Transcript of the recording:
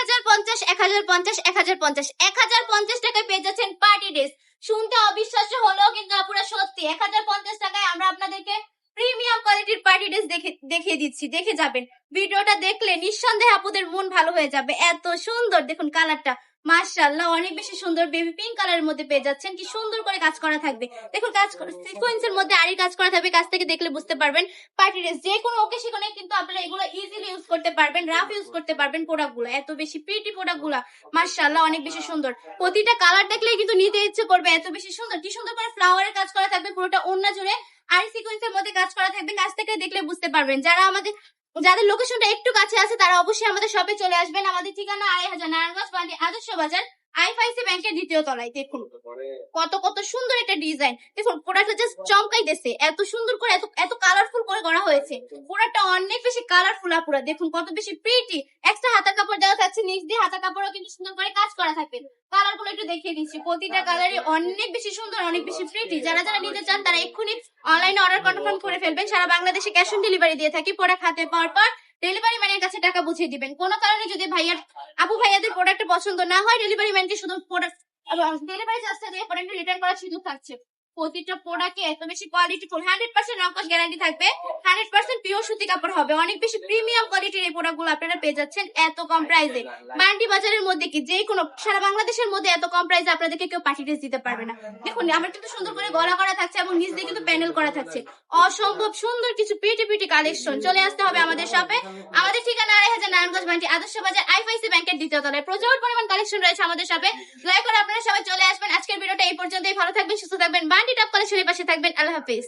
1050, 1050, 1050, 1050 টাকায় পেয়ে যাচ্ছেন পার্টি ড্রেস। শুনতে অবিশ্বাস্য হলেও কিন্তু আপুরা সত্যি 1050 টাকায় আমরা আপনাদেরকে প্রিমিয়াম কোয়ালিটির পার্টি ড্রেস দেখিয়ে দিচ্ছি। দেখে যাবেন, ভিডিওটা দেখলে নিঃসন্দেহে আপুদের মন ভালো হয়ে যাবে। এত সুন্দর দেখুন কালারটা, মাশাআল্লাহ অনেক বেশি সুন্দর। বেবি পিঙ্ক কালারের মধ্যে পেয়ে যাচ্ছেন, কি সুন্দর করে কাজ করা থাকবে। দেখুন কাজ সিকোয়েন্সের মধ্যে আরই কাজ করা থাকবে, কাছ থেকে দেখলে বুঝতে পারবেন। পার্টি ড্রেস যে কোনো ওকেশনে কিন্তু আপনারা এগুলো ইজিলি ইউজ করতে পারবেন, রাফ ইউজ করতে পারবেন। প্রোডাক্টগুলো এত বেশি প্রিটি, প্রোডাক্টগুলো মাশাআল্লাহ অনেক বেশি সুন্দর। প্রতিটা কালার দেখলেই কিন্তু নিতে ইচ্ছে করবে, এত বেশি সুন্দর। কি সুন্দর করে ফ্লাওয়ারের কাজ করা থাকবে পুরোটা ওন্না জুড়ে, আর সিকোয়েন্সের মধ্যে কাজ করা থাকবে। কাছ থেকে দেখলে বুঝতে পারবেন। যাদের লোকেশনটা একটু কাছে আছে তারা অবশ্যই আমাদের শপে চলে আসবেন। আমাদের ঠিকানা 2500 নারায়ণগঞ্জ বান্ডি আদর্শ বাজার, আইএফআইসি ব্যাংকের দ্বিতীয় তলায়। দেখুন কত সুন্দর একটা ডিজাইন। দেখুন প্রোডাক্টটা জাস্ট চমকাইতেছে, এত সুন্দর করে এত কালারফুল করে করা হয়েছে। প্রোডাক্টটা অনেক বেশি কালারফুল আপুরা, দেখুন কত বেশি প্রিটি। এক্সট্রা হাতার কাপড় দেওয়া থাকছে, নিচ দিয়ে হাতার কাপড়ও কিন্তু সুন্দর করে কাজ করা থাকবে। কালার গুলো একটু দেখিয়ে দিচ্ছি, প্রতিটা কালারই অনেক বেশি সুন্দর, অনেক বেশি প্রিটি। যারা নিতে চান তারা এক্ষুনি অনলাইনে অর্ডার কনফার্ম করে ফেলবেন। সারা বাংলাদেশে ক্যাশ অন ডেলিভারি দিয়ে থাকি। প্রোডাক্ট হাতে পাওয়ার পর ডেলিভারি ম্যানের কাছে টাকা বুঝিয়ে দিবেন। কোনো কারণে যদি আপু ভাইয়াদের প্রোডাক্ট পছন্দ না হয়, ডেলিভারি ম্যানকে শুধু প্রোডাক্ট ডেলিভারি চার্জটা দিয়ে প্রোডাক্ট রিটার্ন করার সুযোগ থাকছে। প্রতিটা প্রোডাক্টে এত বেশি কোয়ালিটি ফুল, 100% রং কস গ্যারান্টি থাকবে, 100% পিওর সুতি কাপড় হবে। অনেক বেশি প্রিমিয়াম কোয়ালিটির এই প্রোডাক্টগুলো আপনারা পেয়ে যাচ্ছেন এত কম প্রাইসে। বান্ডি বাজারের মধ্যে কি যে কোনো সারা বাংলাদেশের মধ্যে এত কম প্রাইসে আপনাদেরকে কেউ পার্টি ড্রেস দিতে পারবে না। দেখুন আমার কিন্তু সুন্দর করে গলা করা থাকছে এবং নিচ দিয়ে কিন্তু প্যানেল করা থাকছে। অসম্ভব সুন্দর কিছু পিটি কালেকশন। চলে আসতে হবে আমাদের শপে। আমাদের ঠিকানা 2500 নারায়ণগঞ্জ বান্ডি আদর্শ বাজার, আইএফআইসি ব্যাংকের দ্বিতীয় তলায়। প্রচুর পরিমাণ কালেকশন রয়েছে আমাদের শপে। দয়া করে আপনারা সবাই চলে আসবেন। আজকের ভিডিওটা এই পর্যন্তই। ভালো থাকবেন, সুস্থ থাকবেন, বান্ডি টপ কালেকশনের পাশে থাকবেন। আল্লাহ হাফেজ।